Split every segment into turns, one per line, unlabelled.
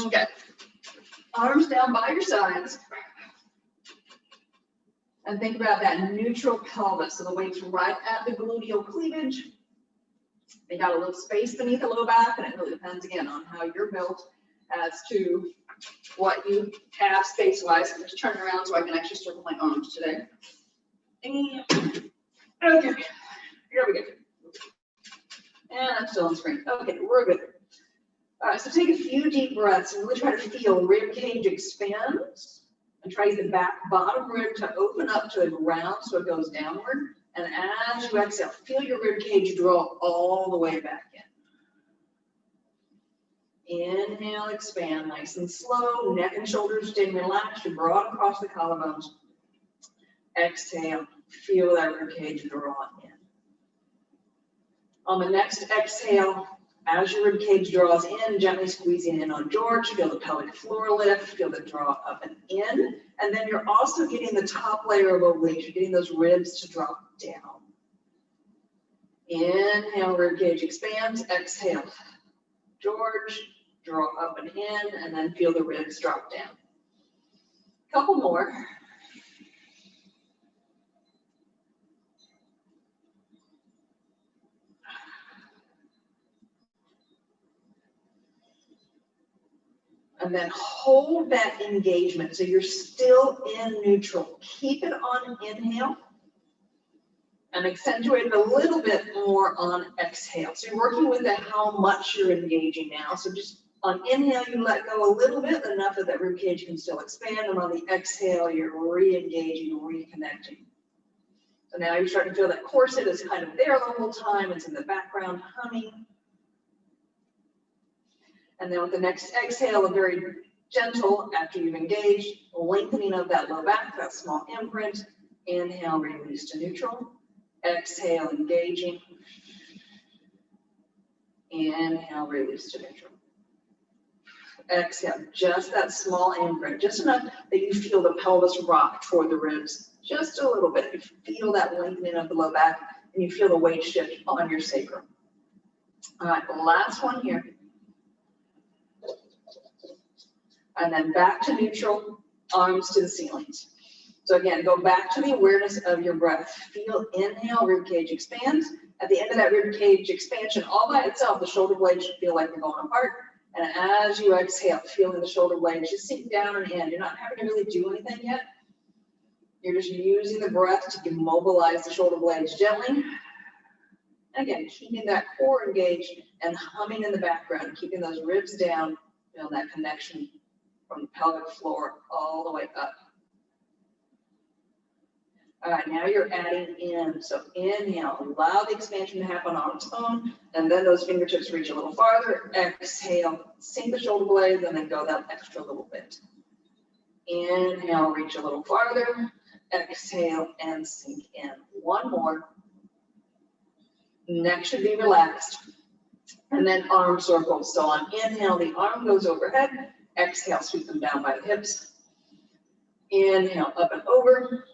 Okay. Arms down by your sides. And think about that neutral pelvis. So the weight's right at the gluteal cleavage. They got a little space beneath the low back, and it really depends again on how you're built as to what you have space-wise. I'm just turning around so I can actually circle my arms today. And okay, here we go. And I'm still on screen. Okay, we're good. All right, so take a few deep breaths and really try to feel rib cage expand. And try the back bottom rib to open up to the ground so it goes downward. And as you exhale, feel your rib cage draw all the way back in. Inhale, expand nice and slow. Neck and shoulders stay relaxed. You're broad across the collarbones. Exhale, feel that rib cage draw in. On the next exhale, as your rib cage draws in, gently squeezing in on George, feel the pelvic floor lift, feel the draw up and in. And then you're also getting the top layer of obliques. You're getting those ribs to drop down. Inhale, rib cage expands. Exhale, George, draw up and in, and then feel the ribs drop down. Couple more. And then hold that engagement. So you're still in neutral. Keep it on inhale and accentuate it a little bit more on exhale. So you're working with how much you're engaging now. So just on inhale, you let go a little bit, enough that that rib cage can still expand. And on the exhale, you're re-engaging, reconnecting. So now you're starting to feel that corset is kind of there the whole time. It's in the background humming. And then with the next exhale, a very gentle, after you've engaged, lengthening of that low back, that small imprint. Inhale, release to neutral. Exhale, engaging. Inhale, release to neutral. Exhale, just that small imprint, just enough that you feel the pelvis rock toward the ribs. Just a little bit. You feel that lengthening of the low back, and you feel the weight shift on your sacrum. All right, the last one here. And then back to neutral, arms to the ceilings. So again, go back to the awareness of your breath. Feel inhale, rib cage expands. At the end of that rib cage expansion, all by itself, the shoulder blades should feel like they're going apart. And as you exhale, feeling the shoulder blades just sink down and in. You're not having to really do anything yet. You're just using the breath to immobilize the shoulder blades gently. And again, keeping that core engaged and humming in the background, keeping those ribs down, feel that connection from the pelvic floor all the way up. All right, now you're adding in. So inhale, allow the expansion to happen on its own, and then those fingertips reach a little farther. Exhale, sink the shoulder blades, and then go that extra little bit. Inhale, reach a little farther. Exhale, and sink in. One more. Neck should be relaxed. And then arm circles. So on inhale, the arm goes overhead. Exhale, sweep them down by the hips. Inhale, up and over.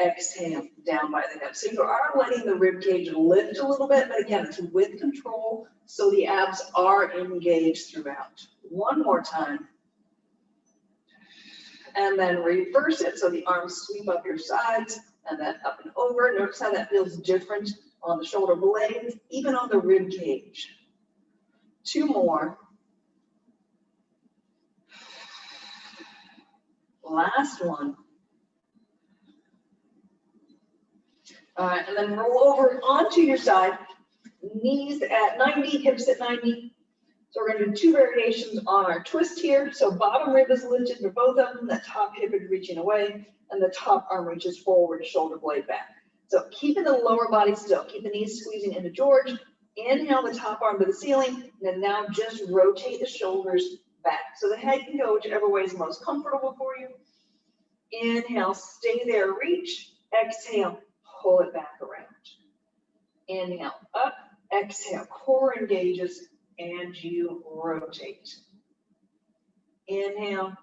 Exhale, down by the hips. So you are letting the rib cage lift a little bit, but again, it's with control, so the abs are engaged throughout. One more time. And then reverse it, so the arms sweep up your sides, and then up and over. Notice how that feels different on the shoulder blades, even on the rib cage. Two more. Last one. All right, and then roll over onto your side, knees at 90, hips at 90. So we're going to do two variations on our twist here. So bottom rib is lifted for both of them, the top hip is reaching away, and the top arm reaches forward, shoulder blade back. So keeping the lower body still, keep the knees squeezing into George. Inhale the top arm to the ceiling, and then now just rotate the shoulders back. So the head can go whichever way is most comfortable for you. Inhale, stay there, reach. Exhale, pull it back around. Inhale, up. Exhale, core engages, and you rotate. Inhale,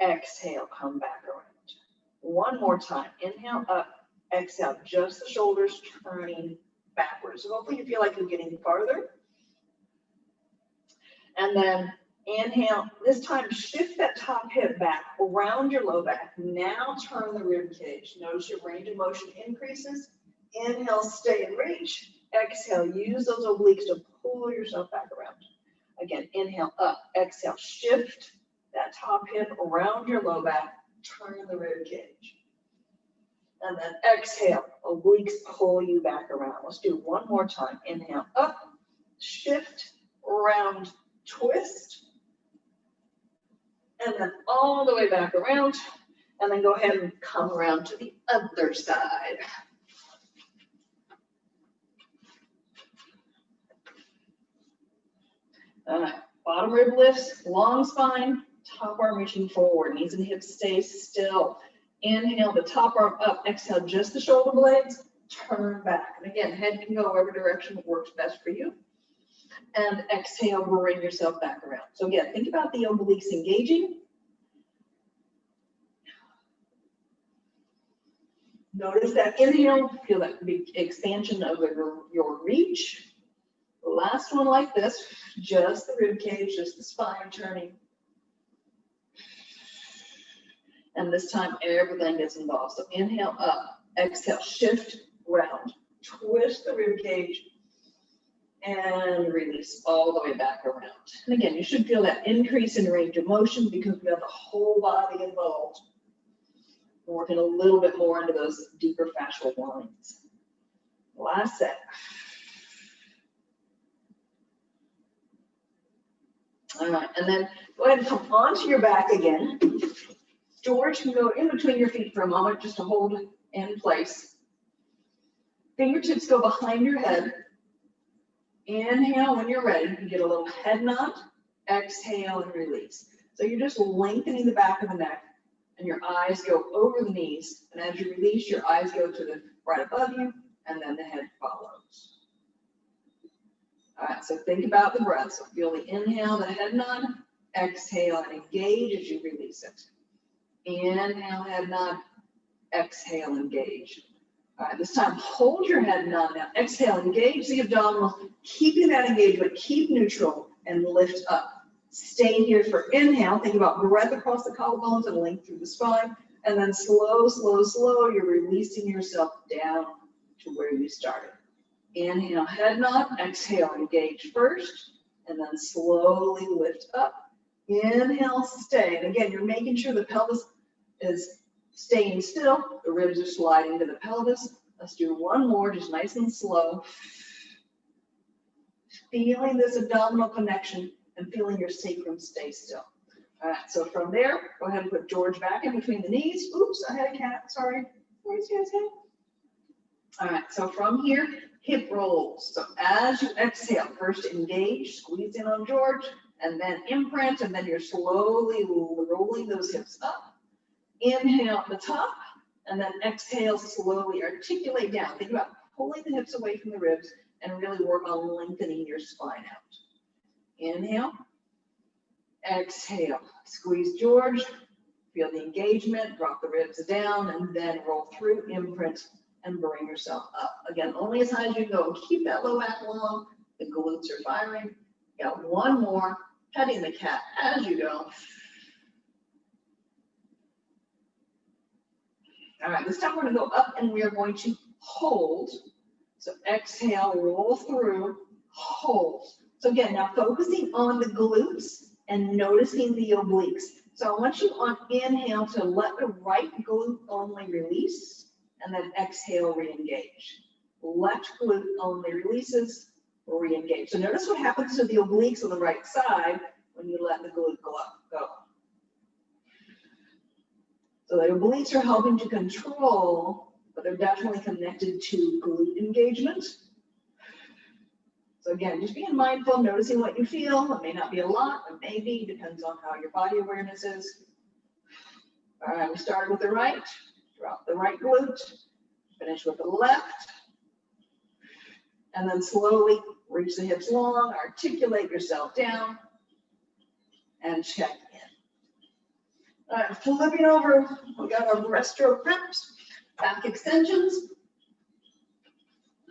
exhale, come back around. One more time. Inhale, up. Exhale, just the shoulders turning backwards. So hopefully you feel like you're getting farther. And then Inhale, this time shift that top hip back around your low back. Now turn the rib cage. Notice your range of motion increases. Inhale, stay and reach. Exhale, use those obliques to pull yourself back around. Again, inhale up, exhale, shift that top hip around your low back, turn the rib cage. And then exhale, obliques pull you back around. Let's do one more time. Inhale up, shift, round, twist. And then all the way back around. And then go ahead and come around to the other side. All right, bottom rib lifts, long spine, top arm reaching forward, knees and hips stay still. Inhale the top arm up, exhale just the shoulder blades, turn back. And again, head can go whatever direction works best for you. And exhale, bring yourself back around. So again, think about the obliques engaging. Notice that inhale, feel that big expansion of your reach. The last one like this, just the rib cage, just the spine turning. And this time everything gets involved. So inhale up, exhale, shift, round, twist the rib cage, and release all the way back around. And again, you should feel that increase in range of motion because we have the whole body involved. We're working a little bit more into those deeper fascial lines. Last set. All right, and then go ahead and come onto your back again. George can go in between your feet for a moment just to hold in place. Fingertips go behind your head. Inhale when you're ready. You get a little head nod. Exhale and release. So you're just lengthening the back of the neck and your eyes go over the knees. And as you release, your eyes go to the right above you and then the head follows. All right, so think about the breath. So feel the inhale, the head nod. Exhale and engage as you release it. Inhale, head nod. Exhale, engage. All right, this time hold your head nod now. Exhale, engage the abdominals. Keeping that engagement, keep neutral and lift up. Stay here for inhale. Think about breath across the collarbones and length through the spine. And then slow, slow, slow, you're releasing yourself down to where you started. Inhale, head nod. Exhale, engage first. And then slowly lift up. Inhale, stay. And again, you're making sure the pelvis is staying still. The ribs are sliding to the pelvis. Let's do one more, just nice and slow. Feeling this abdominal connection and feeling your sacrum stay still. All right, so from there, go ahead and put George back in between the knees. Oops, I had a cat, sorry. Where's his head? All right, so from here, hip rolls. So as you exhale, first engage, squeeze in on George, and then imprint, and then you're slowly rolling those hips up. Inhale at the top, and then exhale, slowly articulate down. Think about pulling the hips away from the ribs and really work on lengthening your spine out. Inhale, exhale, squeeze George, feel the engagement, drop the ribs down, and then roll through, imprint, and bring yourself up. Again, only as high as you go. Keep that low back long, the glutes are firing. Got one more, petting the cat as you go. All right, this time we're going to go up and we are going to hold. So exhale, roll through, hold. So again, now focusing on the glutes and noticing the obliques. So I want you on inhale to let the right glute only release and then exhale, re-engage. Left glute only releases, re-engage. So notice what happens to the obliques on the right side when you let the glute go up, go. So the obliques are helping to control, but they're definitely connected to glute engagement. So again, just being mindful, noticing what you feel. It may not be a lot, it may be, depends on how your body awareness is. All right, we started with the right, drop the right glute, finish with the left, and then slowly reach the hips long, articulate yourself down, and check in. All right, flipping over, we got our breaststroke grips, back extensions.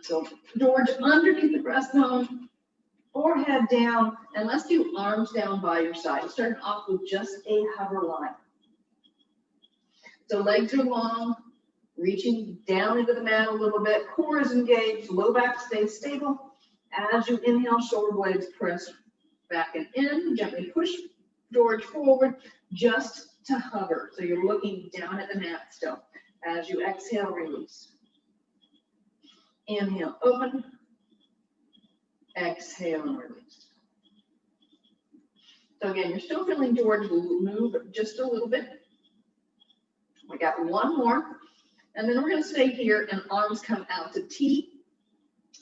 So George underneath the breastbone, forehead down, and let's do arms down by your side. Starting off with just a hover line. So legs are long, reaching down into the mat a little bit, core is engaged, low back stays stable. As you inhale, shoulder blades press back and in, gently push George forward just to hover. So you're looking down at the mat still. As you exhale, release. Inhale, open. Exhale and release. So again, you're still feeling George move just a little bit. We got one more. And then we're going to stay here and arms come out to T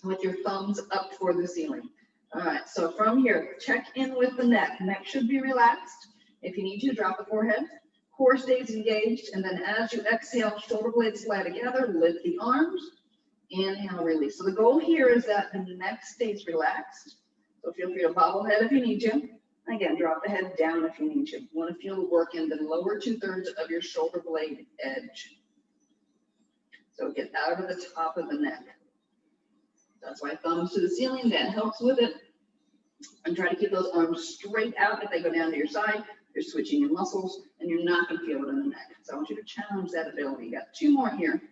with your thumbs up toward the ceiling. All right, so from here, check in with the neck. Neck should be relaxed. If you need to, drop the forehead. Core stays engaged. And then as you exhale, shoulder blades slide together, lift the arms. Inhale, release. So the goal here is that the neck stays relaxed. So feel free to bobblehead if you need to. Again, drop the head down if you need to. You want to feel the work in the lower 2/3 of your shoulder blade edge. So get out of the top of the neck. That's why thumbs to the ceiling, that helps with it. And try to keep those arms straight out. If they go down to your side, you're switching your muscles and you're not going to feel it in the neck. So I want you to challenge that ability. You got two more here.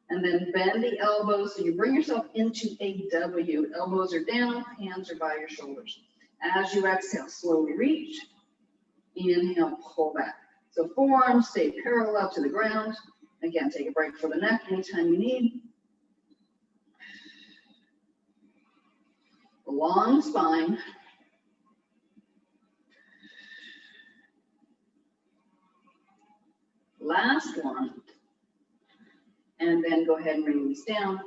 And then bend the elbows. So you bring yourself into a W. Elbows are down, hands are by your shoulders. As you exhale, slowly reach. Inhale, pull back. So forearms stay parallel to the ground. Again, take a break for the neck anytime you need. Long spine. Last one. And then go ahead and release down.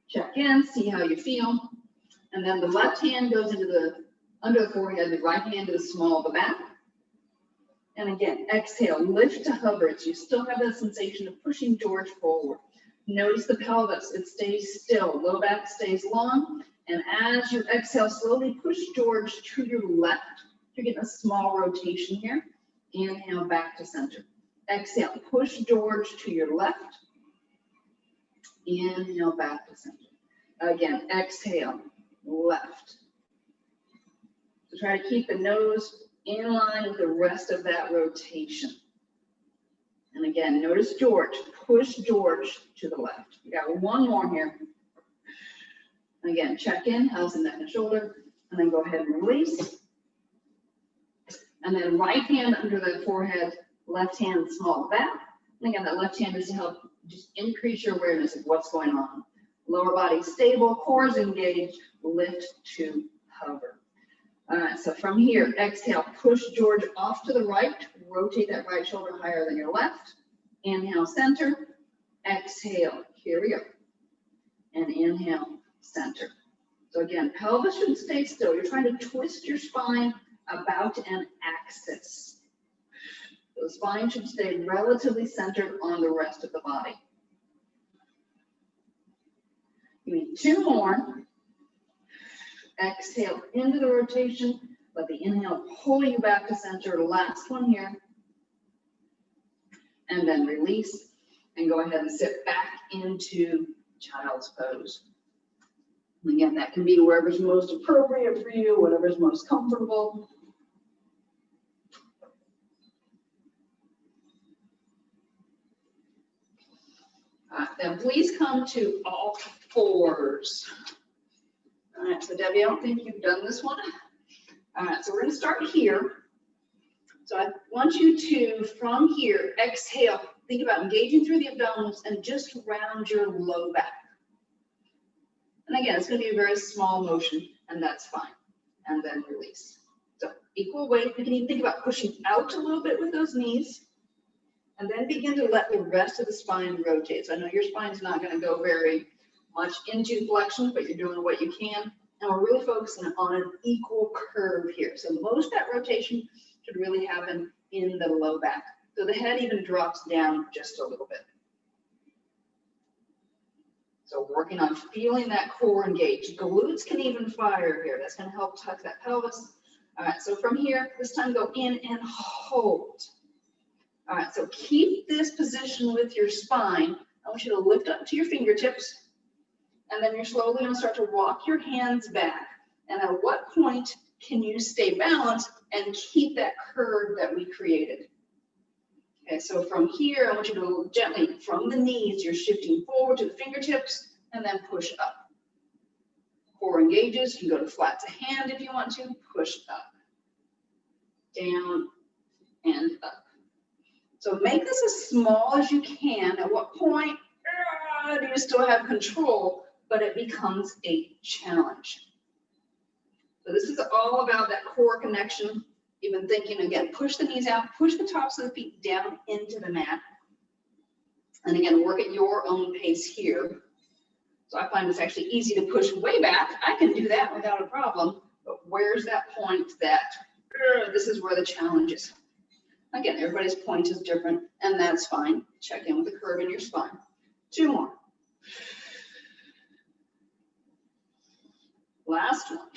Check in, see how you feel. And then the left hand goes into the under the forehead, the right hand to the small of the back. And again, exhale, lift to hover. So you still have that sensation of pushing George forward. Notice the pelvis, it stays still. Low back stays long. And as you exhale, slowly push George to your left. You're getting a small rotation here. Inhale, back to center. Exhale, push George to your left. Inhale, back to center. Again, exhale, left. So try to keep the nose in line with the rest of that rotation. And again, notice George, push George to the left. We got one more here. Again, check in, how's the neck and shoulder, and then go ahead and release. And then right hand under the forehead, left hand small back. And again, that left hand is to help just increase your awareness of what's going on. Lower body stable, core is engaged, lift to hover. All right, so from here, exhale, push George off to the right, rotate that right shoulder higher than your left. Inhale, center, exhale, here we go. And inhale, center. So again, pelvis should stay still. You're trying to twist your spine about an axis. So the spine should stay relatively centered on the rest of the body. You need two more. Exhale into the rotation. Let the inhale pull you back to center. Last one here. And then release. And go ahead and sit back into child's pose. And again, that can be wherever's most appropriate for you, whatever's most comfortable. Then please come to all fours. All right, so Debbie, I don't think you've done this one. All right, so we're going to start here. So I want you to, from here, exhale. Think about engaging through the abdominals and just round your low back. And again, it's going to be a very small motion, and that's fine. And then release. So equal weight. You can even think about pushing out a little bit with those knees. And then begin to let the rest of the spine rotate. So I know your spine's not going to go very much into flexion, but you're doing what you can. And we're really focusing on an equal curve here. So most of that rotation should really happen in the low back. So the head even drops down just a little bit. So working on feeling that core engage. Glutes can even fire here. That's going to help tuck that pelvis. All right, so from here, this time go in and hold. All right, so keep this position with your spine. I want you to lift up to your fingertips
And then you're slowly going to start to walk your hands back. And at what point can you stay balanced and keep that curve that we created? Okay, so from here, I want you to go gently from the knees, you're shifting forward to the fingertips, and then push up. Core engages, you go to flat to hand if you want to, push up, down, and up. So make this as small as you can. At what point do you still have control, but it becomes a challenge? So this is all about that core connection. Even thinking, again, push the knees out, push the tops of the feet down into the mat. And again, work at your own pace here. So I find it's actually easy to push way back. I can do that without a problem. But where's that point that this is where the challenge is? Again, everybody's point is different, and that's fine. Check in with the curve in your spine. 2 more. Last one.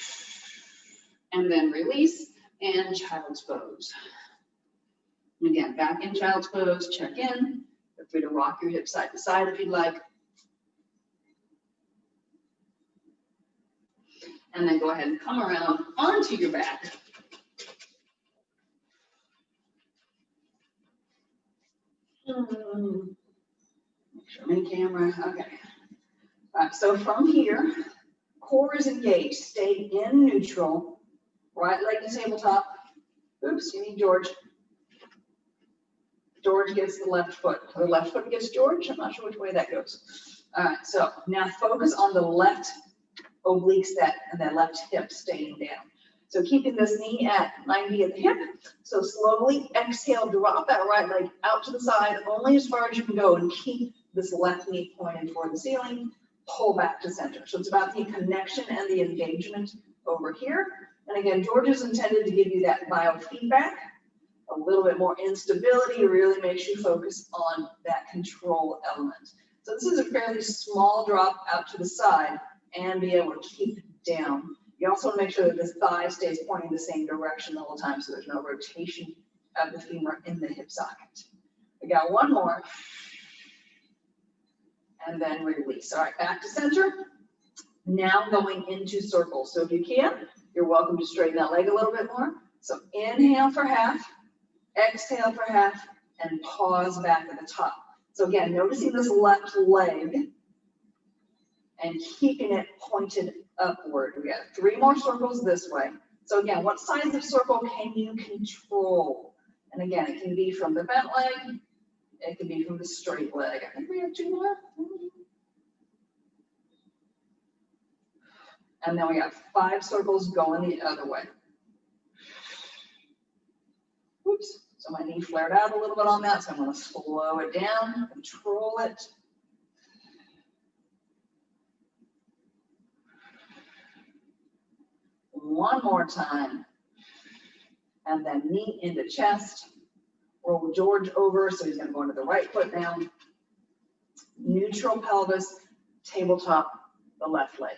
And then release and child's pose. And again, back in child's pose, check in. Feel free to rock your hips side to side if you'd like. And then go ahead and come around onto your back. Make sure I'm in camera. Okay. All right, so from here, core is engaged. Stay in neutral. Right leg to tabletop. Oops, you need George. George gets the left foot. The left foot gets George. I'm not sure which way that goes. All right, so now focus on the left oblique set and that left hip staying down. So keeping this knee at 90 at the hip. So slowly exhale, drop that right leg out to the side, only as far as you can go, and keep this left knee pointed toward the ceiling. Pull back to center. So it's about the connection and the engagement over here. And again, George is intended to give you that biofeedback. A little bit more instability really makes you focus on that control element. So this is a fairly small drop out to the side and be able to keep it down. You also want to make sure that this thigh stays pointing the same direction the whole time, so there's no rotation of the femur in the hip socket. We got one more. And then release. All right, back to center. Now going into circles. So if you can, you're welcome to straighten that leg a little bit more. So inhale for half, exhale for half, and pause back at the top. So again, noticing this left leg and keeping it pointed upward. We got 3 more circles this way. So again, what size of circle can you control? And again, it can be from the bent leg, it can be from the straight leg. I think we have 2 more. And then we got 5 circles going the other way. Oops, so my knee flared out a little bit on that, so I'm going to slow it down, control it. One more time. And then knee into chest. Roll George over, so he's going to go into the right foot now. Neutral pelvis, tabletop, the left leg.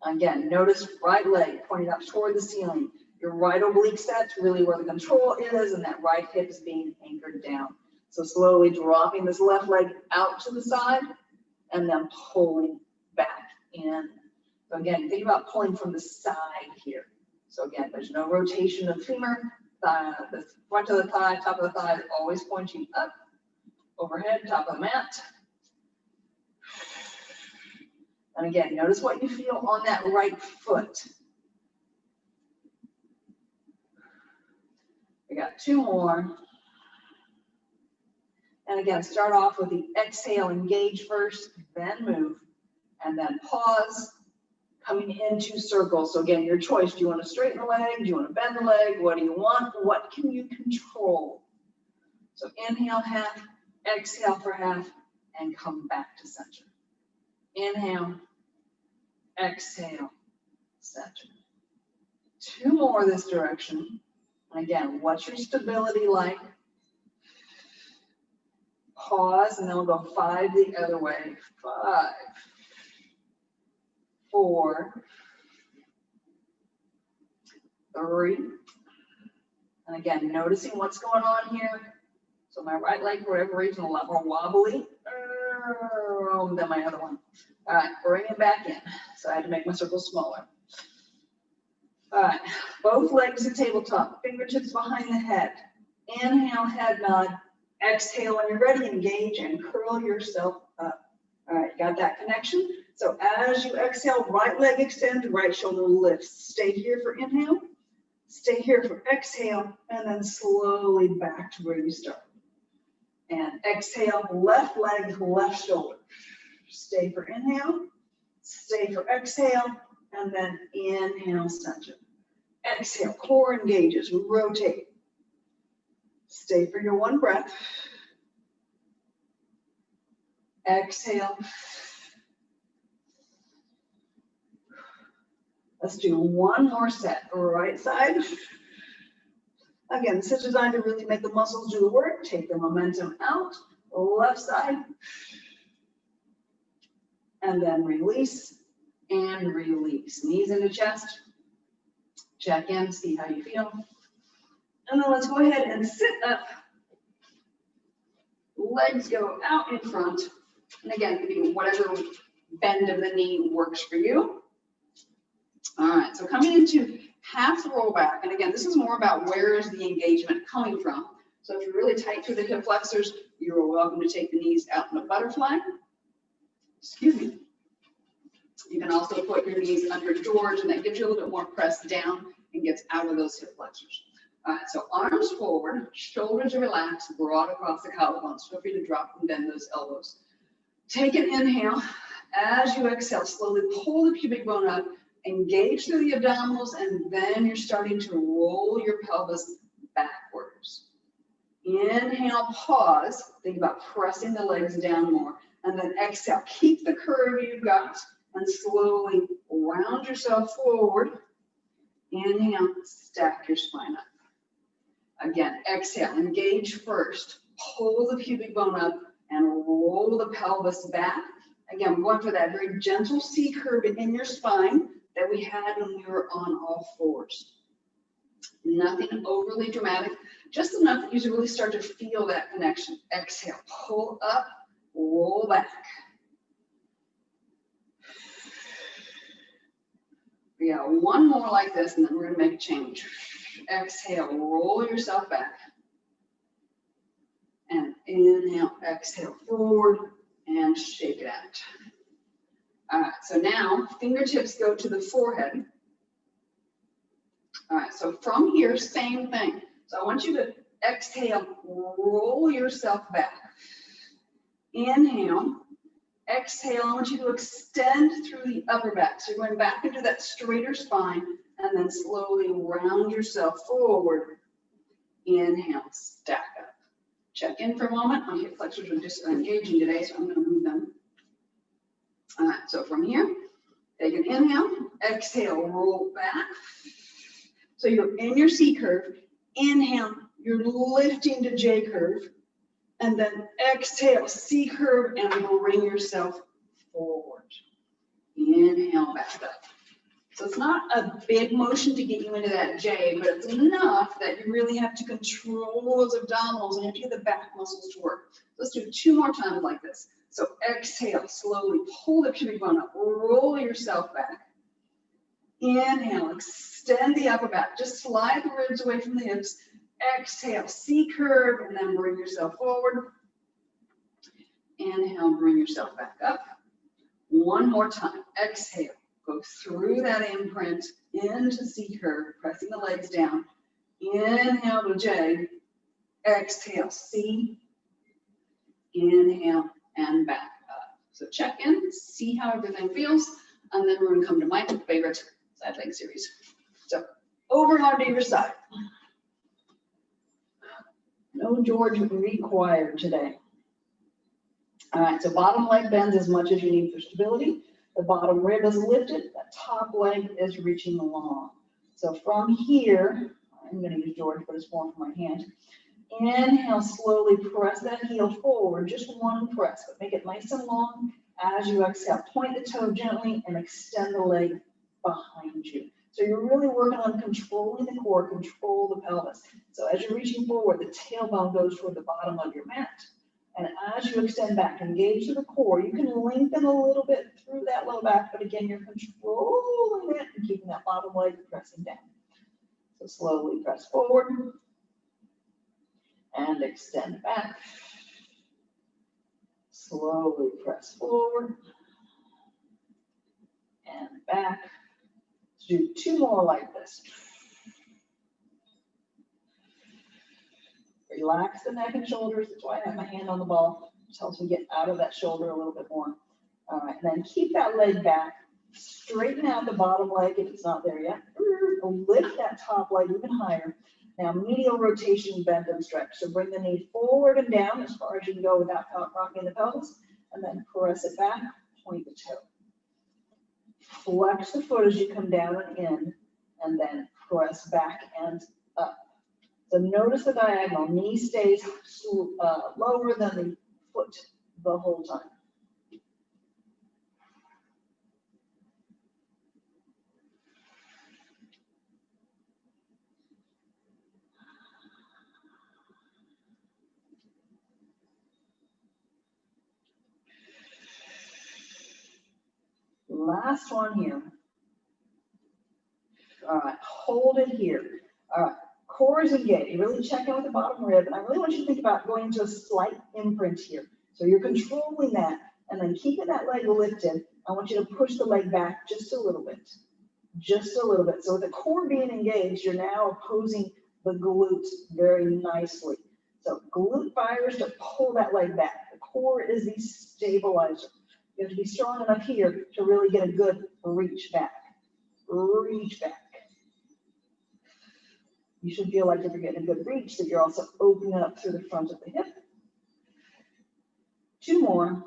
Again, notice right leg pointing up toward the ceiling. Your right oblique set's really where the control is, and that right hip is being anchored down. So slowly dropping this left leg out to the side, and then pulling back in. So again, think about pulling from the side here. So again, there's no rotation of femur. The front of the thigh, top of the thigh is always pointing up, overhead, top of the mat. And again, notice what you feel on that right foot. We got 2 more. And again, start off with the exhale, engage first, then move, and then pause, coming into circles. So again, your choice. Do you want to straighten the leg? Do you want to bend the leg? What do you want? What can you control? So inhale half, exhale for half, and come back to center. Inhale, exhale, center. 2 more this direction. And again, what's your stability like? Pause, and then we'll go 5 the other way. 5, 4, 3. And again, noticing what's going on here. So my right leg, for whatever reason, a lot more wobbly.
then my other one. All right, bring it back in. So I had to make my circle smaller. All right, both legs at tabletop, fingertips behind the head. Inhale, head nod. Exhale, when you're ready, engage and curl yourself up. All right, got that connection? So as you exhale, right leg extend, right shoulder lifts. Stay here for inhale. Stay here for exhale, and then slowly back to where you started. And exhale, left leg, left shoulder. Stay for inhale, stay for exhale, and then inhale, center. Exhale, core engages, rotate. Stay for your one breath. Exhale. Let's do one more set. Right side. Again, this is designed to really make the muscles do the work. Take the momentum out. Left side. And then release and release. Knees into chest. Check in, see how you feel. And then let's go ahead and sit up. Legs go out in front. And again, whatever bend of the knee works for you. All right, so coming into half rollback. And again, this is more about where is the engagement coming from. So if you're really tight through the hip flexors, you're welcome to take the knees out in a butterfly. Excuse me. You can also put your knees under George, and that gives you a little bit more press down and gets out of those hip flexors. All right, so arms forward, shoulders are relaxed, broad across the collarbones. Feel free to drop and bend those elbows. Take an inhale. As you exhale, slowly pull the pubic bone up, engage through the abdominals, and then you're starting to roll your pelvis backwards. Inhale, pause. Think about pressing the legs down more. And then exhale. Keep the curve you've got and slowly round yourself forward. Inhale, stack your spine up. Again, exhale, engage first. Pull the pubic bone up and roll the pelvis back. Again, we're going for that very gentle C curve in your spine that we had when we were on all fours. Nothing overly dramatic, just enough that you really start to feel that connection. Exhale, pull up, roll back. We got one more like this, and then we're going to make a change. Exhale, roll yourself back. And inhale, exhale forward, and shake it out. All right, so now fingertips go to the forehead. All right, so from here, same thing. So I want you to exhale, roll yourself back. Inhale, exhale, I want you to extend through the upper back. So you're going back into that straighter spine, and then slowly round yourself forward. Inhale, stack up. Check in for a moment. My hip flexors are just engaging today, so I'm going to move them. All right, so from here, take an inhale, exhale, roll back. So you're in your C curve. Inhale, you're lifting to J curve. And then exhale, C curve, and bring yourself forward. Inhale, back up. So it's not a big motion to get you into that J, but it's enough that you really have to control those abdominals and you have to get the back muscles to work. Let's do two more times like this. So exhale, slowly pull the pubic bone up, roll yourself back. Inhale, extend the upper back, just slide the ribs away from the hips. Exhale, C curve, and then bring yourself forward. Inhale, bring yourself back up. One more time. Exhale, go through that imprint into C curve, pressing the legs down. Inhale to J. Exhale, C. Inhale, and back up. So check in, see how everything feels, and then we're going to come to my favorite side leg series. So over and onto your side. No George required today. All right, so bottom leg bends as much as you need for stability. The bottom rib is lifted, the top leg is reaching along. So from here, I'm going to use George, but it's more for my hand. Inhale, slowly press that heel forward, just one press, but make it nice and long. As you exhale, point the toe gently and extend the leg behind you. So you're really working on controlling the core, control the pelvis. So as you're reaching forward, the tailbone goes toward the bottom of your mat. And as you extend back, engage to the core, you can lengthen a little bit through that low back, but again, you're controlling it and keeping that bottom leg pressing down. So slowly press forward and extend back. Slowly press forward and back. Let's do 2 more like this. Relax the neck and shoulders. That's why I have my hand on the ball. It helps me get out of that shoulder a little bit more. All right, and then keep that leg back. Straighten out the bottom leg if it's not there yet. Lift that top leg even higher. Now, medial rotation, bend and stretch. So bring the knee forward and down as far as you can go without rocking the pelvis, and then press it back, point the toe. Flex the foot as you come down and in, and then press back and up. So notice the diagonal, knee stays lower than the foot the whole time. Last one here. All right, hold it here. All right, core is engaged. You really check in with the bottom rib, and I really want you to think about going into a slight imprint here. So you're controlling that, and then keeping that leg lifted. I want you to push the leg back just a little bit. Just a little bit. So with the core being engaged, you're now opposing the glutes very nicely. So glute fires to pull that leg back. The core is the stabilizer. You have to be strong enough here to really get a good reach back. Reach back. You should feel like if you're getting a good reach, that you're also opening up through the front of the hip. 2 more.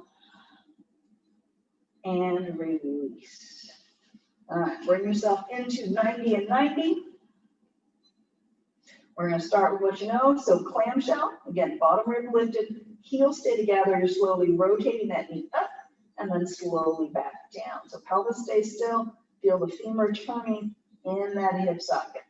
And release. All right, bring yourself into 90 and 90. We're going to start with what you know. So clamshell, again, bottom rib lifted, heels stay together. You're slowly rotating that knee up and then slowly back down. So pelvis stays still. Feel the femur turning in that hip socket.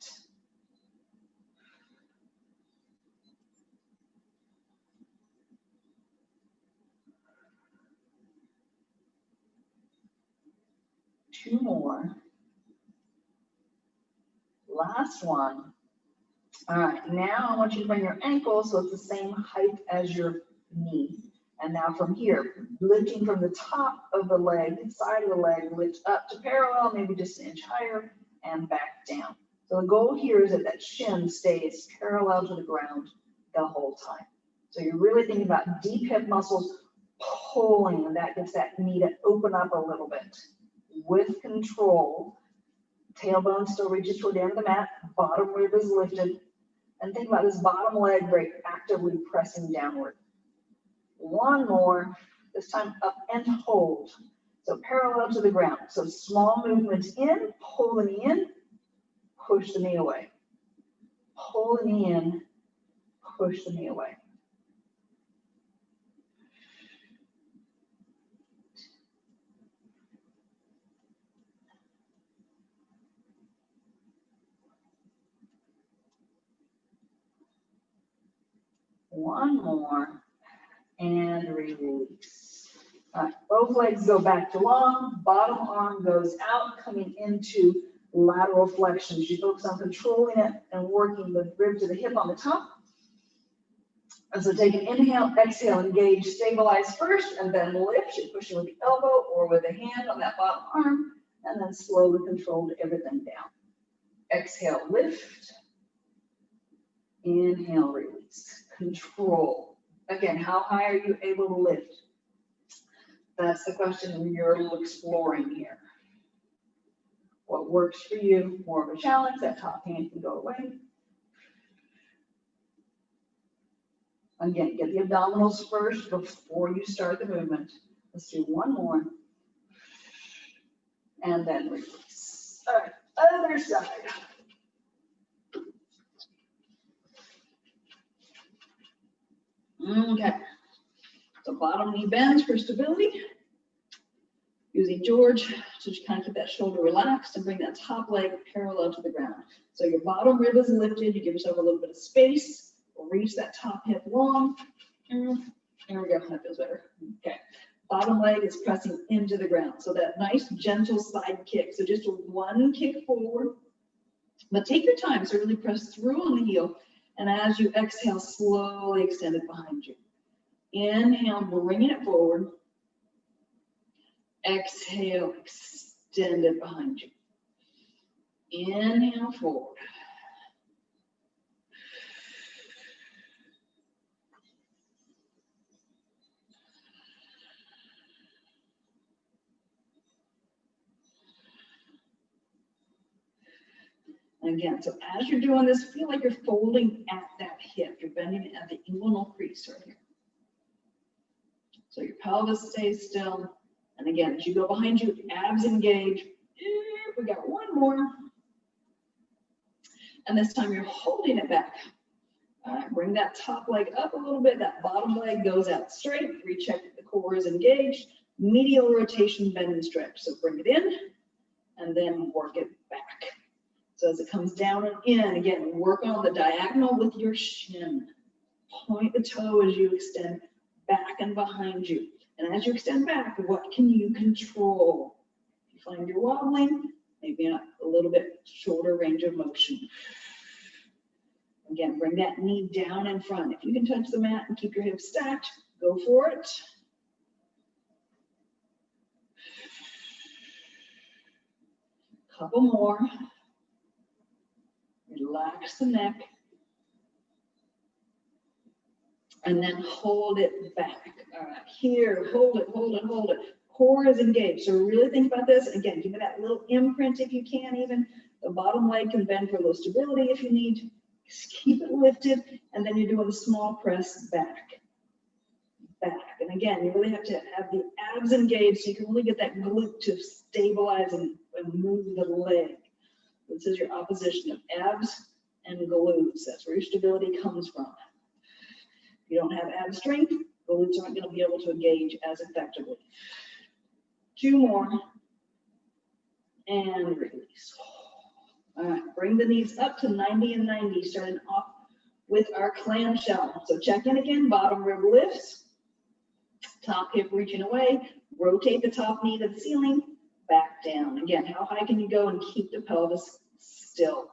Two more. Last one. All right, now I want you to bring your ankle so it's the same height as your knee. And now from here, lifting from the top of the leg, side of the leg, lift up to parallel, maybe just an inch higher, and back down. So the goal here is that that shin stays parallel to the ground the whole time. So you're really thinking about deep hip muscles pulling, and that gets that knee to open up a little bit. With control, tailbone still reaches toward the end of the mat, bottom rib is lifted, and think about this bottom leg very actively pressing downward. One more, this time up and hold. So parallel to the ground. So small movements in, pull the knee in, push the knee away. Pull the knee in, push the knee away. One more. And release. All right, both legs go back to long, bottom arm goes out, coming into lateral flexion. You focus on controlling it and working the rib to the hip on the top. And so take an inhale, exhale, engage, stabilize first, and then lift. You're pushing with the elbow or with a hand on that bottom arm, and then slowly control everything down. Exhale, lift. Inhale, release. Control. Again, how high are you able to lift? That's the question you're exploring here. What works for you? More of a challenge, that top hand can go away. Again, get the abdominals first before you start the movement. Let's do one more. And then release. All right, other side. Okay, so bottom knee bends for stability. Using George to just kind of keep that shoulder relaxed and bring that top leg parallel to the ground. So your bottom rib is lifted, you give yourself a little bit of space, reach that top hip long, There we go, that feels better. Okay. Bottom leg is pressing into the ground. So that nice gentle side kick. So just one kick forward, but take your time. So really press through on the heel. And as you exhale, slowly extend it behind you. Inhale, bringing it forward. Exhale, extend it behind you. Inhale, forward. Again, so as you're doing this, feel like you're folding at that hip. You're bending at the inguinal crease right here. So your pelvis stays still. And again, as you go behind you, abs engage. We got one more. And this time you're holding it back. All right, bring that top leg up a little bit. That bottom leg goes out straight. Recheck that the core is engaged. Medial rotation, bend and stretch. So bring it in and then work it back. So as it comes down and in, again, work on the diagonal with your shin. Point the toe as you extend back and behind you. And as you extend back, what can you control? If you find you're wobbling, maybe a little bit shorter range of motion. Again, bring that knee down in front. If you can touch the mat and keep your hips stacked, go for it. Couple more. Relax the neck. And then hold it back. All right, here, hold it, hold it, hold it. Core is engaged. So really think about this. Again, give me that little imprint if you can even. The bottom leg can bend for a little stability if you need. Just keep it lifted. And then you're doing a small press back. Back. And again, you really have to have the abs engaged so you can really get that glute to stabilize and move the leg. This is your opposition of abs and glutes. That's where your stability comes from. If you don't have ab strength, glutes aren't going to be able to engage as effectively. Two more. And release. All right, bring the knees up to 90 and 90, starting off with our clamshell. So check in again, bottom rib lifts, top hip reaching away, rotate the top knee to the ceiling, back down. Again, how high can you go and keep the pelvis still?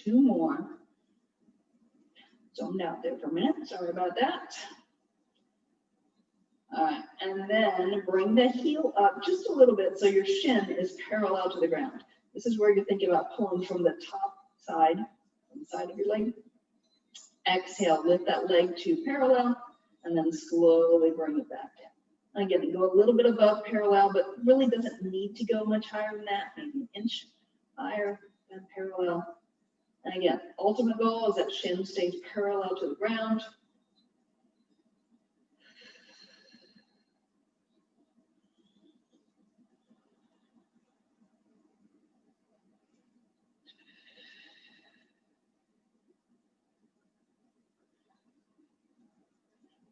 Two more. Zoned out there for a minute. Sorry about that. All right, and then bring the heel up just a little bit so your shin is parallel to the ground. This is where you're thinking about pulling from the top side, from the side of your leg. Exhale, lift that leg to parallel, and then slowly bring it back down. Again, go a little bit above parallel, but really doesn't need to go much higher than that, maybe an inch higher than parallel. And again, ultimate goal is that shin stays parallel to the ground.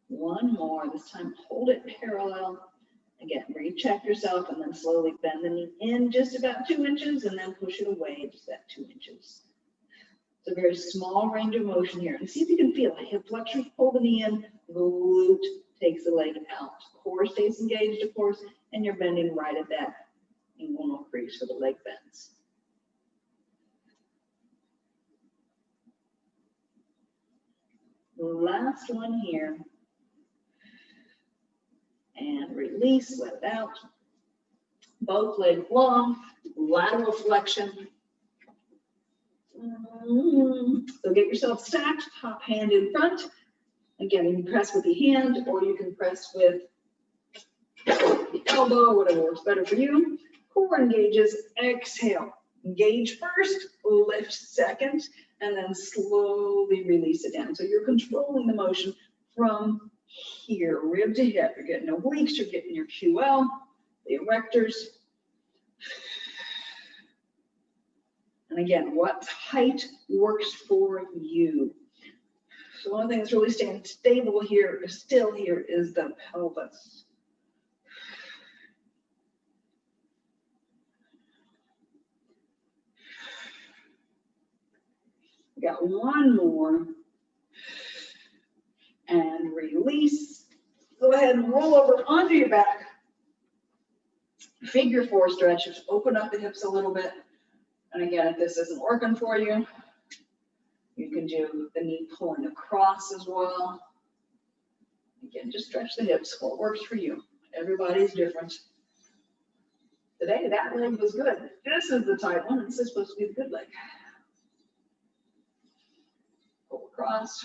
One more, this time hold it parallel. Again, recheck yourself and then slowly bend the knee in just about 2 inches and then push it away just that 2 inches. It's a very small range of motion here. And see if you can feel it. Hip flexors pull the knee in, glute takes the leg out. Core stays engaged, of course, and you're bending right at that inguinal crease for the leg bends. Last one here. And release, let it out. Both legs long, lateral flexion. So get yourself stacked, top hand in front. Again, you can press with the hand or you can press with the elbow, whatever works better for you. Core engages, exhale. Engage first, lift second, and then slowly release it down. So you're controlling the motion from here, rib to hip. You're getting obliques, you're getting your QL, the erectors. And again, what height works for you? So one thing that's really staying stable here, still here, is the pelvis. We got one more. And release. Go ahead and roll over onto your back. Figure 4 stretch. Just open up the hips a little bit. And again, if this isn't working for you, you can do the knee pulling across as well. Again, just stretch the hips. What works for you? Everybody's different. Today, that leg was good. This is the tight one. This is supposed to be the good leg. Pull across.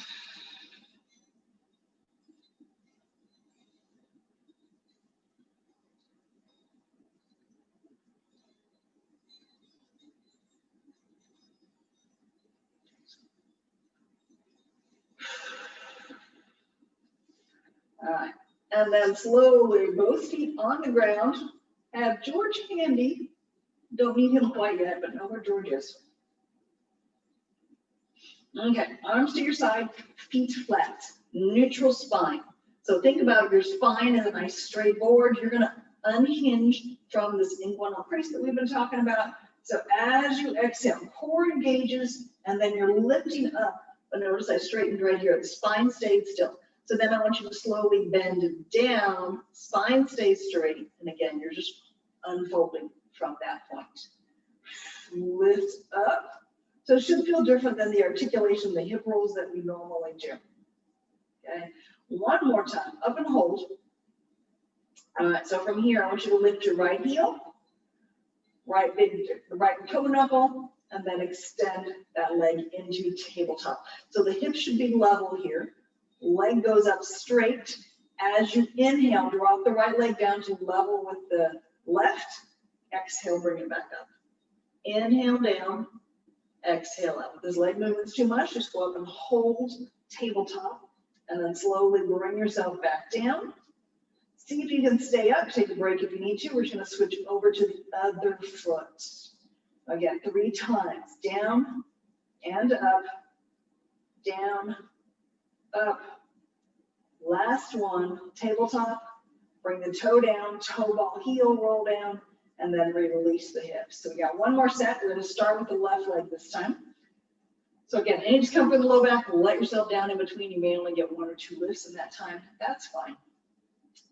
All right, and then slowly, both feet on the ground. Have George handy. Don't need him quite yet, but know where George is. Okay, arms to your side, feet flat, neutral spine. So think about your spine as a nice straight board. You're gonna unhinge from this inguinal crease that we've been talking about. So as you exhale, core engages, and then you're lifting up. But notice I straightened right here. The spine stayed still. So then I want you to slowly bend down, spine stays straight, and again, you're just unfolding from that point. Lift up. So it should feel different than the articulation, the hip rolls that we normally do. Okay, one more time, up and hold. All right, so from here, I want you to lift your right heel, right toe knuckle, and then extend that leg into tabletop. So the hips should be level here. Leg goes up straight. As you inhale, drop the right leg down to level with the left. Exhale, bring it back up. Inhale down, exhale out. If this leg movement's too much, just go up and hold tabletop, and then slowly bring yourself back down. See if you can stay up. Take a break if you need to. We're just going to switch over to the other foot. Again, 3 times. Down and up, down, up. Last one, tabletop, bring the toe down, toe ball heel, roll down, and then release the hips. So we got one more set. We're going to start with the left leg this time. So again, any discomfort in the low back, let yourself down in between. You may only get 1 or 2 lifts in that time. That's fine.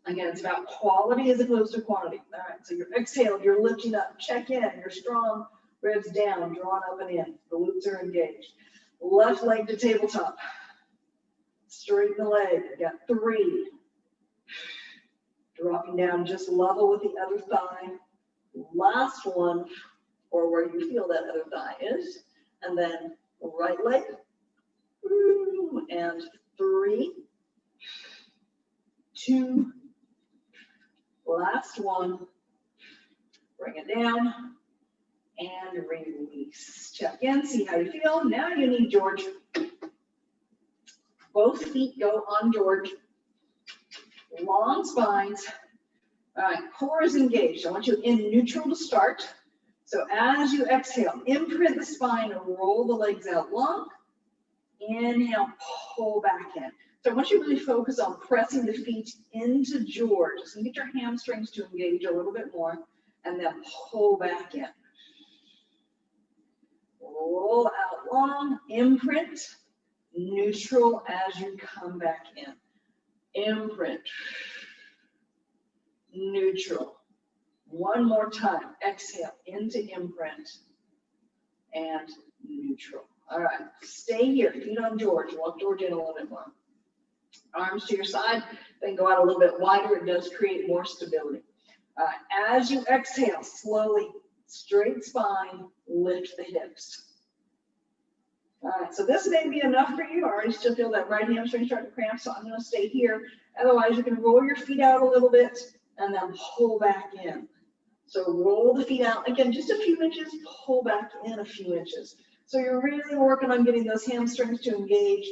Again, it's about quality as opposed to quantity. All right, so you're exhaled, you're lifting up, check in, you're strong, ribs down, drawn up and in. The glutes are engaged. Left leg to tabletop. Straighten the leg. I got 3. Dropping down just level with the other thigh. Last one, or where you feel that other thigh is. And then right leg. And 3, 2, last one. Bring it down and release. Check in, see how you feel. Now you need George. Both feet go on George. Long spines. All right, core is engaged. I want you in neutral to start. So as you exhale, imprint the spine and roll the legs out long. Inhale, pull back in. So I want you to really focus on pressing the feet into George. So get your hamstrings to engage a little bit more, and then pull back in. Roll out long, imprint, neutral as you come back in. Imprint, neutral. One more time, exhale into imprint and neutral. All right, stay here, feet on George. Walk George in a little bit more. Arms to your side, then go out a little bit wider. It does create more stability. All right, as you exhale, slowly, straight spine, lift the hips. All right, so this may be enough for you. I already still feel that right hamstring starting to cramp, so I'm going to stay here. Otherwise, you can roll your feet out a little bit and then pull back in. So roll the feet out, again, just a few inches, pull back in a few inches. So you're really working on getting those hamstrings to engage.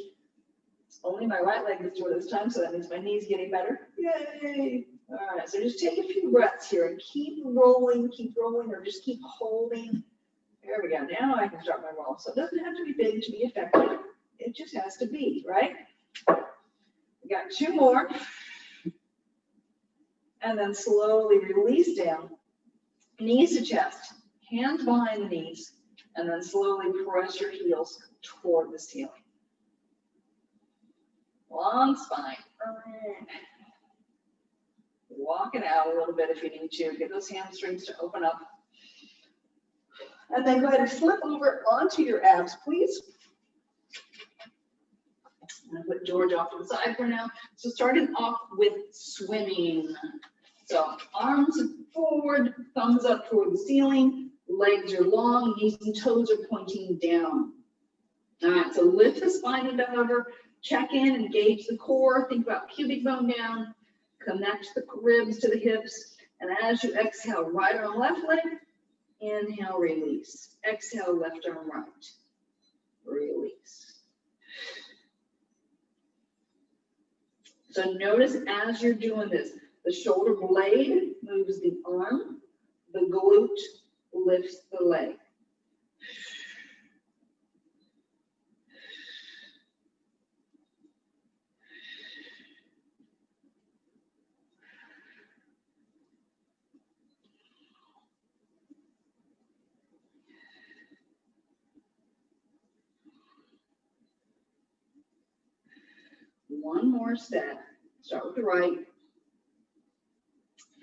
It's only my right leg that's doing this time, so that means my knee's getting better. Yay! All right, so just take a few breaths here and keep rolling, or just keep holding. There we go. Now I can start my roll. So it doesn't have to be big to be effective. It just has to be, right? We got 2 more. And then slowly release down. Knees to chest, hands behind the knees, and then slowly press your heels toward the ceiling. Long spine. Walk it out a little bit if you need to. Get those hamstrings to open up. And then go ahead and flip over onto your abs, please. I'm going to put George off to the side for now. So starting off with swimming. So arms forward, thumbs up toward the ceiling, legs are long, knees and toes are pointing down. All right, so lift the spine into hover, check in, engage the core, think about pubic bone down, connect the ribs to the hips, and as you exhale, right arm, left leg, inhale, release. Exhale, left arm, right, release. So notice as you're doing this, the shoulder blade moves the arm, the glute lifts the leg. One more step. Start with the right.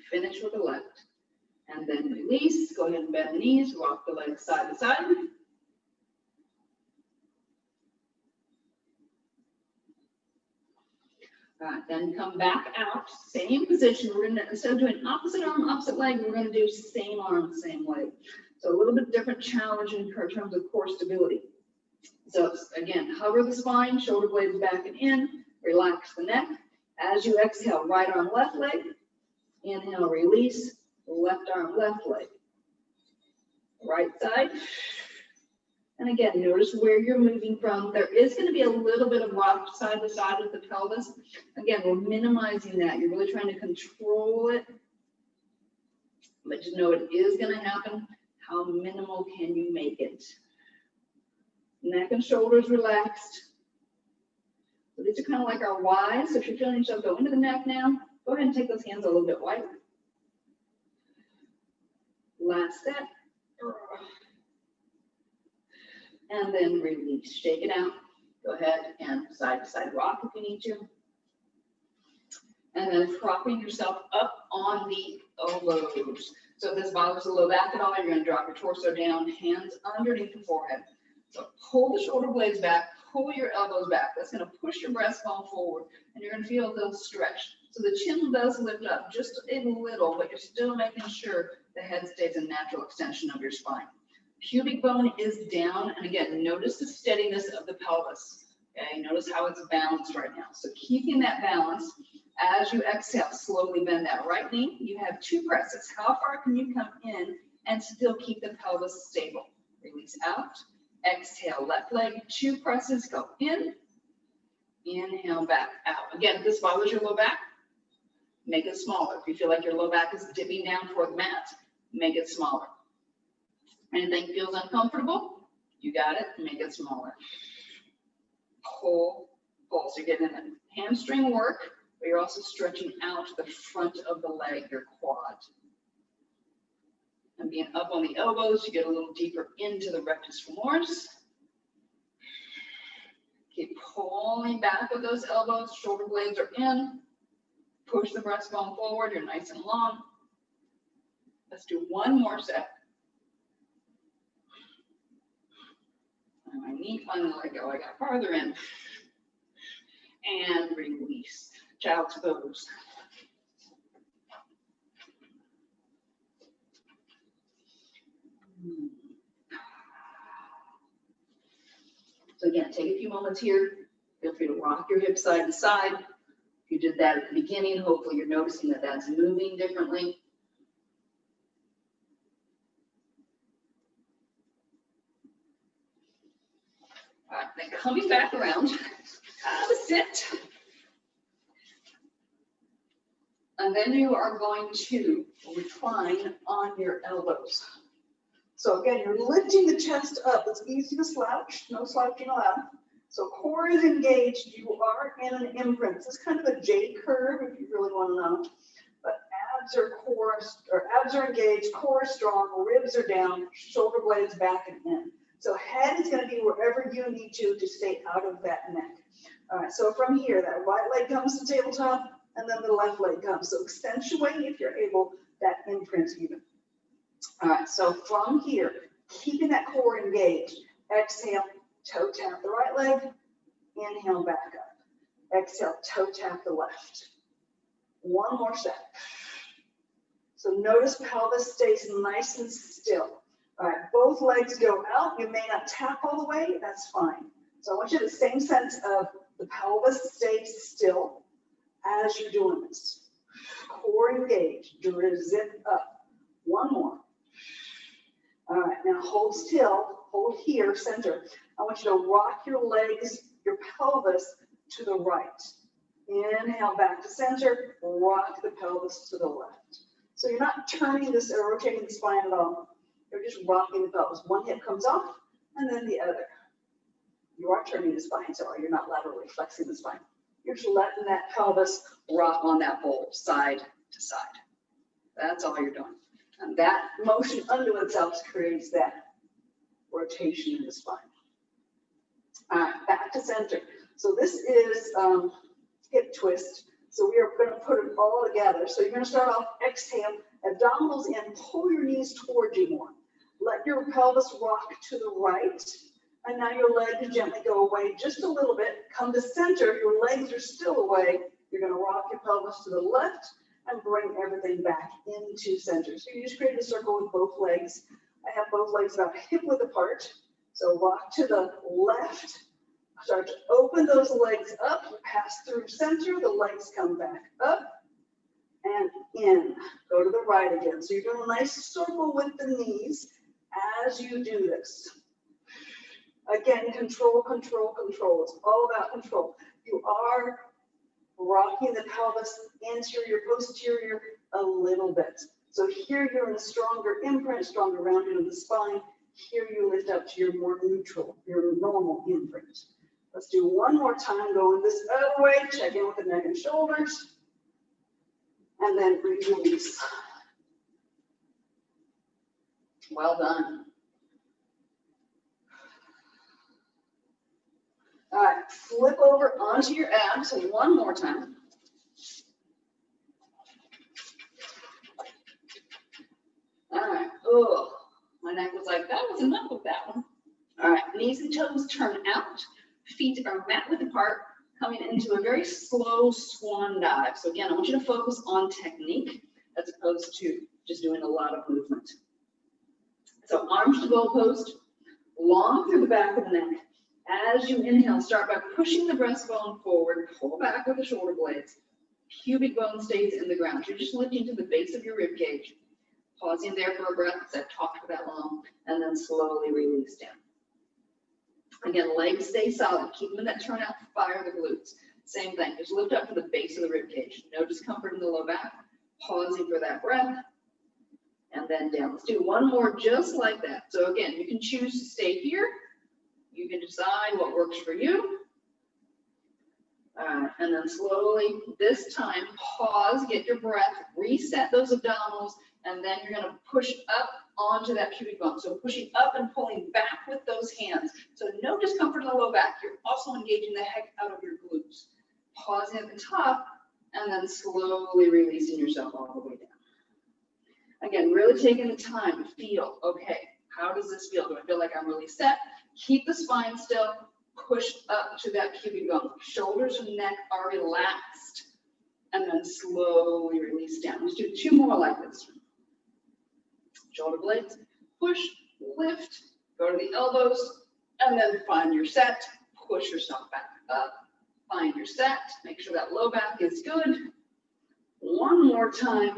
Finish with the left. And then release. Go ahead and bend the knees. Rock the legs side to side. All right, then come back out. Same position. We're going to, instead of doing opposite arm, opposite leg, we're going to do same arm, same leg. So a little bit different challenge in terms of core stability. So again, hover the spine, shoulder blades back and in. Relax the neck. As you exhale, right arm, left leg. Inhale, release. Left arm, left leg. Right side. And again, notice where you're moving from. There is going to be a little bit of rock side to side with the pelvis. Again, we're minimizing that. You're really trying to control it. But just know it is going to happen. How minimal can you make it? Neck and shoulders relaxed. So these are kind of like our Ys. So if you're feeling yourself go into the neck now, go ahead and take those hands a little bit wider. Last set. And then release. Shake it out. Go ahead and side to side rock if you need to. And then propping yourself up on the elbows. So if this bothers the low back at all, you're going to drop your torso down, hands underneath the forehead. So pull the shoulder blades back, pull your elbows back. That's going to push your breastbone forward, and you're going to feel those stretch. So the chin does lift up just a little, but you're still making sure the head stays a natural extension of your spine. Pubic bone is down, and again, notice the steadiness of the pelvis. Okay, notice how it's balanced right now. So keeping that balance, as you exhale, slowly bend that right knee. You have 2 presses. How far can you come in and still keep the pelvis stable? Release out. Exhale, left leg, 2 presses, go in. Inhale, back out. Again, if this bothers your low back, make it smaller. If you feel like your low back is dipping down toward the mat, make it smaller. Anything feels uncomfortable, you got it, make it smaller. Pull, pull. So you're getting a hamstring work, but you're also stretching out the front of the leg, your quad. And being up on the elbows, you get a little deeper into the rectus femoris. Keep pulling back with those elbows, shoulder blades are in. Push the breastbone forward, you're nice and long. Let's do one more set. And my knee finally let go, I got farther in. And release, child's pose. So again, take a few moments here. Feel free to rock your hips side to side. If you did that at the beginning, hopefully you're noticing that that's moving differently. All right, then coming back around, have a sit. And then you are going to recline on your elbows. So again, you're lifting the chest up. It's easy to slouch, no slouching allowed. So core is engaged. You are in an imprint. This is kind of a J curve if you really want to know. But abs are engaged, core is strong, ribs are down, shoulder blades back and in. So head is going to be wherever you need to stay out of that neck. All right, so from here, that right leg comes to tabletop, and then the left leg comes. So accentuate, if you're able, that imprint even. All right, so from here, keeping that core engaged, exhale, toe tap the right leg, inhale back up. Exhale, toe tap the left. One more set. So notice pelvis stays nice and still. All right, both legs go out. You may not tap all the way, that's fine. So I want you to the same sense of the pelvis stays still as you're doing this. Core engaged, zip up. One more. All right, now hold still, hold here, center. I want you to rock your legs, your pelvis to the right. Inhale back to center, rock the pelvis to the left. So you're not turning this or rotating the spine at all. You're just rocking the pelvis. One hip comes off and then the other. You are turning the spine, so you're not laterally flexing the spine. You're just letting that pelvis rock on that bowl side to side. That's all you're doing. And that motion unto itself creates that rotation in the spine. All right, back to center. So this is hip twist. So we are going to put it all together. So you're going to start off, exhale, abdominals in, pull your knees towards you more. Let your pelvis rock to the right. And now your legs gently go away just a little bit. Come to center, your legs are still away. You're going to rock your pelvis to the left and bring everything back into center. So you just create a circle with both legs. I have both legs about hip width apart. So rock to the left. Start to open those legs up. You pass through center. The legs come back up and in. Go to the right again. So you're doing a nice circle with the knees as you do this. Again, control, control, control. It's all about control. You are rocking the pelvis anterior, posterior a little bit. So here you're in a stronger imprint, stronger rounding of the spine. Here you lift up to your more neutral, your normal imprint. Let's do one more time, going this other way, check in with the neck and shoulders, and then release. Well done. All right, flip over onto your abs one more time. All right, oh, my neck was like, that was enough of that one. All right, knees and toes turn out. Feet are mat width apart, coming into a very slow swan dive. So again, I want you to focus on technique as opposed to just doing a lot of movement. So arms to goalpost, long through the back of the neck. As you inhale, start by pushing the breastbone forward, pull back with the shoulder blades. Pubic bone stays in the ground. You're just lifting to the base of your rib cage. Pausing there for a breath, because I've talked for that long, and then slowly release down. Again, legs stay solid. Keep them in that turnout, fire the glutes. Same thing, just lift up to the base of the rib cage. No discomfort in the low back. Pausing for that breath, and then down. Let's do one more just like that. So again, you can choose to stay here. You can decide what works for you. And then slowly, this time, pause, get your breath, reset those abdominals, and then you're going to push up onto that pubic bone. So pushing up and pulling back with those hands. So no discomfort in the low back. You're also engaging the heck out of your glutes. Pausing at the top, and then slowly releasing yourself all the way down. Again, really taking the time to feel, okay, how does this feel? Do I feel like I'm really set? Keep the spine still. Push up to that pubic bone. Shoulders and neck are relaxed. And then slowly release down. Let's do two more like this. Shoulder blades, push, lift, go to the elbows, and then find your set. Push yourself back up. Find your set. Make sure that low back is good. One more time.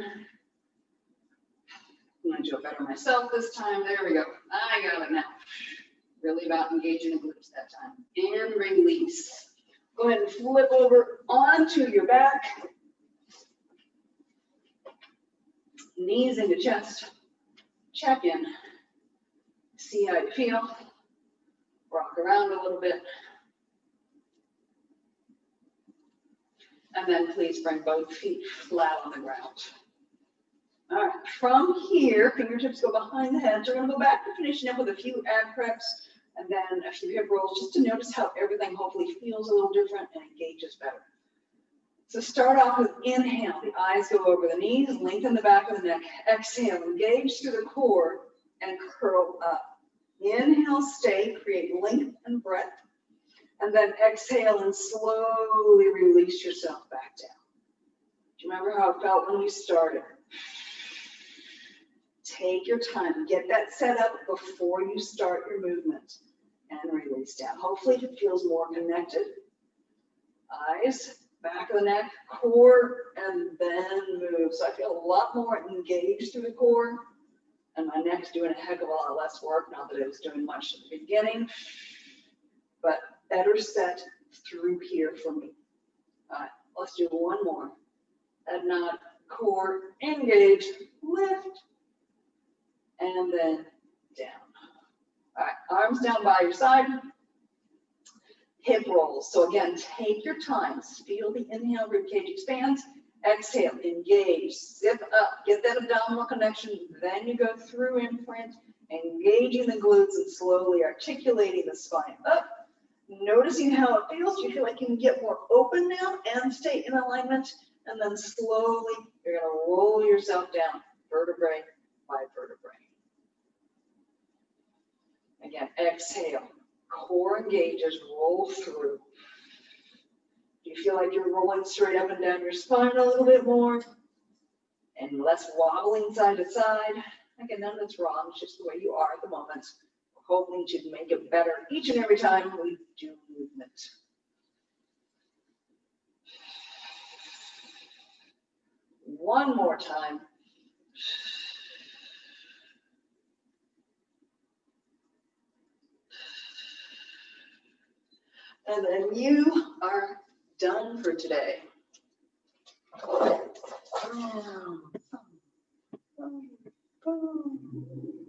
I'm going to do it better myself this time. There we go. I got it now. Really about engaging the glutes that time. And release. Go ahead and flip over onto your back. Knees into chest. Check in.
See how you feel. Rock around a little bit. And then please bring both feet flat on the ground. All right, from here, fingertips go behind the head. We're gonna go back to finishing up with a few ab preps and then a few hip rolls, just to notice how everything hopefully feels a little different and engages better. So start off with inhale, the eyes go over the knees, lengthen the back of the neck. Exhale, engage through the core and curl up. Inhale, stay, create length and breadth. And then exhale and slowly release yourself back down. Do you remember how it felt when we started? Take your time, get that set up before you start your movement and release down. Hopefully it feels more connected. Eyes, back of the neck, core, and then move. So I feel a lot more engaged through the core, and my neck's doing a heck of a lot less work, not that it was doing much at the beginning, but better set through here for me. All right, let's do one more. Head nod, core, engage, lift, and then down. All right, arms down by your side. Hip rolls. So again, take your time. Feel the inhale, ribcage expands. Exhale, engage, zip up, get that abdominal connection. Then you go through imprint, engaging the glutes and slowly articulating the spine up. Noticing how it feels. Do you feel like you can get more open now and stay in alignment? And then slowly, you're going to roll yourself down, vertebrae by vertebrae. Again, exhale, core engages, roll through. Do you feel like you're rolling straight up and down your spine a little bit more? And less wobbling side to side? Again, none of that's wrong, it's just the way you are at the moment. We're hoping to make it better each and every time we do movement. One more time. And then you are done for today. All